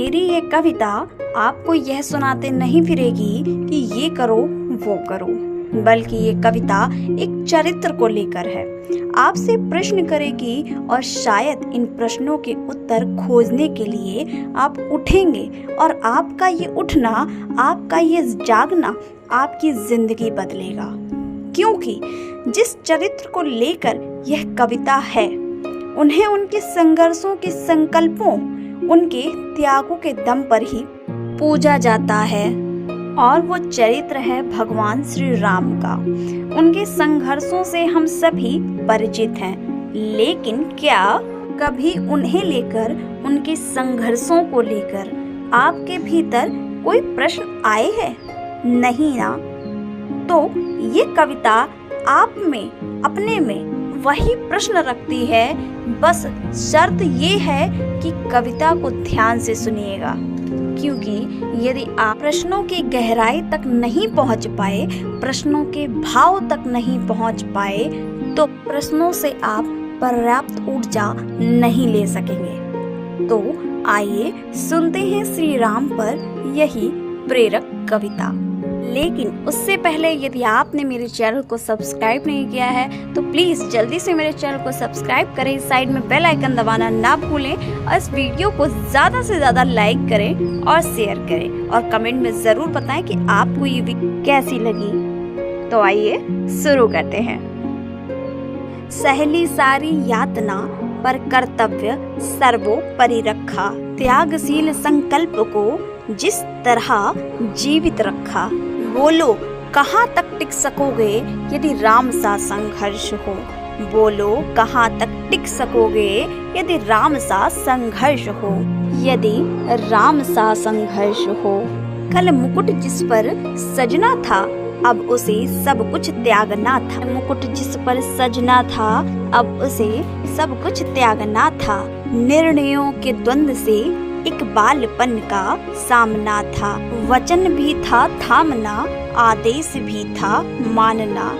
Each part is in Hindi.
मेरी ये कविता आपको यह सुनाते नहीं फिरेगी कि ये करो वो करो, बल्कि ये कविता एक चरित्र को लेकर है। आपसे प्रश्न करेगी और शायद इन प्रश्नों के उत्तर खोजने के लिए आप उठेंगे और आपका ये उठना, आपका ये जागना आपकी जिंदगी बदलेगा। क्योंकि जिस चरित्र को लेकर यह कविता है, उन्हें उनके संघर्षों के संकल्पों, उनके त्यागों के दम पर ही पूजा जाता है और वो चरित्र है भगवान श्री राम का। उनके संघर्षों से हम सभी परिचित हैं, लेकिन क्या कभी उन्हें लेकर, उनके संघर्षों को लेकर आपके भीतर कोई प्रश्न आए हैं? नहीं ना? तो ये कविता आप में, अपने में वही प्रश्न रखती है। बस शर्त ये है कि कविता को ध्यान से सुनिएगा, क्योंकि यदि आप प्रश्नों की गहराई तक नहीं पहुंच पाए, प्रश्नों के भाव तक नहीं पहुंच पाए, तो प्रश्नों से आप पर्याप्त ऊर्जा नहीं ले सकेंगे। तो आइए सुनते हैं श्री राम पर यही प्रेरक कविता। लेकिन उससे पहले यदि आपने मेरे चैनल को सब्सक्राइब नहीं किया है तो प्लीज़ जल्दी से मेरे चैनल को सब्सक्राइब करें, साइड में बेल आइकन दबाना ना भूलें और इस वीडियो को ज़्यादा से ज़्यादा लाइक करें और शेयर करें और कमेंट में ज़रूर बताएं कि आपको ये वीडियो कैसी लगी। तो आइए शुरू करते हैं। सहली सारी यातना पर कर्तव्य सर्वोपरि रखा, त्यागशील संकल्प को जिस तरह जीवित रखा। बोलो कहाँ तक टिक सकोगे यदि राम सा संघर्ष हो, बोलो कहाँ तक टिक सकोगे यदि राम सा संघर्ष हो, यदि राम सा संघर्ष हो। कल मुकुट जिस पर सजना था, अब उसे सब कुछ त्यागना था। मुकुट जिस पर सजना था, अब उसे सब कुछ त्यागना था। निर्णयों के द्वंद से एक बालपन का सामना था। वचन भी था थामना, आदेश भी था मानना।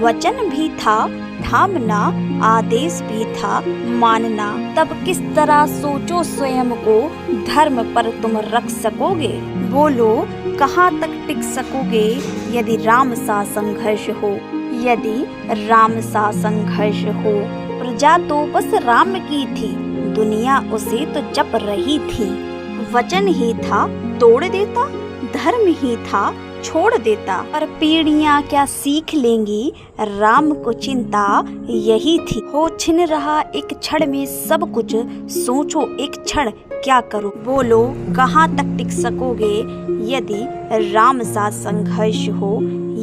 वचन भी था थामना, आदेश भी था मानना। तब किस तरह सोचो स्वयं को धर्म पर तुम रख सकोगे। बोलो कहाँ तक टिक सकोगे यदि राम सा संघर्ष हो, यदि राम सा संघर्ष हो। प्रजा तो बस राम की थी, दुनिया उसे तो जप रही थी। वचन ही था तोड़ देता, धर्म ही था छोड़ देता। पर पीढ़ियां क्या सीख लेंगी, राम को चिंता यही थी। हो छिन रहा एक क्षण में सब कुछ, सोचो एक क्षण क्या करो। बोलो कहाँ तक टिक सकोगे यदि राम सा संघर्ष हो,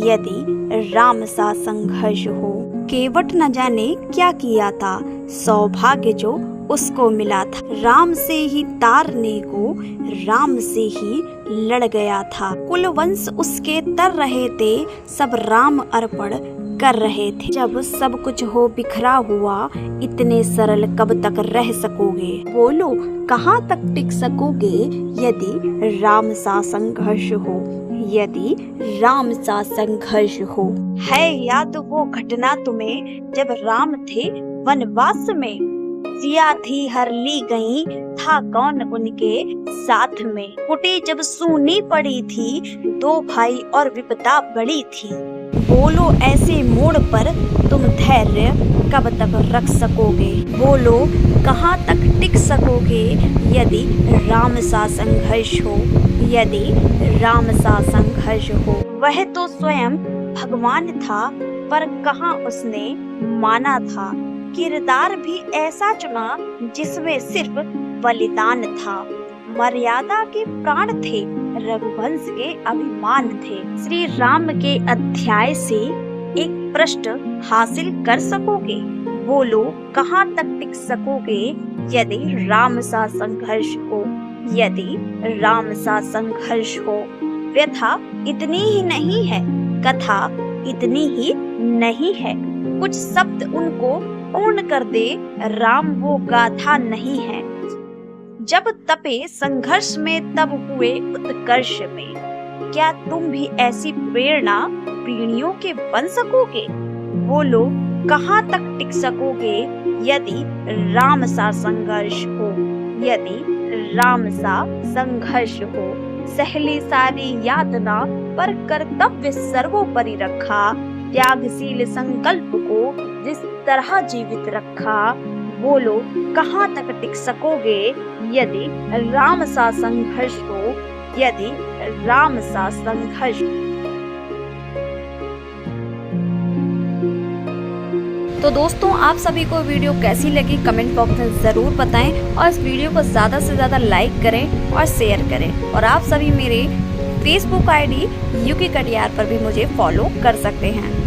यदि राम सा संघर्ष हो। केवट न जाने क्या किया था, सौभाग्य जो उसको मिला था। राम से ही तारने को, राम से ही लड़ गया था। कुल वंश उसके तर रहे थे, सब राम अर्पण कर रहे थे। जब सब कुछ हो बिखरा हुआ, इतने सरल कब तक रह सकोगे। बोलो कहाँ तक टिक सकोगे यदि राम सा संघर्ष हो, यदि राम सा संघर्ष हो। है याद वो घटना तुम्हें जब राम थे वनवास में, सिया थी हर ली गई, था कौन उनके साथ में। कुटी जब सूनी पड़ी थी, दो भाई और विपदा बड़ी थी। बोलो ऐसे मोड़ पर तुम धैर्य कब तक रख सकोगे। बोलो कहाँ तक टिक सकोगे यदि राम सा संघर्ष हो, यदि राम सा संघर्ष हो। वह तो स्वयं भगवान था, पर कहाँ उसने माना था। किरदार भी ऐसा चुना जिसमें सिर्फ बलिदान था। मर्यादा के प्राण थे, रघुवंश के अभिमान थे। श्री राम के अध्याय से एक प्रश्न हासिल कर सकोगे। बोलो कहाँ तक टिक सकोगे यदि राम सा संघर्ष हो, यदि राम सा संघर्ष हो। व्यथा इतनी ही नहीं है, कथा इतनी ही नहीं है। कुछ शब्द उनको पूर्ण कर दे, राम वो गाथा नहीं है। जब तपे संघर्ष में तब हुए उत्कर्ष में। क्या तुम भी ऐसी प्रेरणा पीढ़ियों के बन सकोगे। बोलो कहाँ तक टिक सकोगे यदि राम सा संघर्ष हो, यदि राम सा संघर्ष हो। सहली सारी यातना पर कर्तव्य सर्वोपरि रखा, त्यागशील संकल्प को जिस तरह जीवित रखा। बोलो कहाँ तक टिक सकोगे यदि राम सा संघर्ष हो, यदि राम सा संघर्ष। तो दोस्तों, आप सभी को वीडियो कैसी लगी कमेंट बॉक्स में ज़रूर बताएं और इस वीडियो को ज़्यादा से ज़्यादा लाइक करें और शेयर करें। और आप सभी मेरे फेसबुक आईडी यूके कटियार पर भी मुझे फॉलो कर सकते हैं।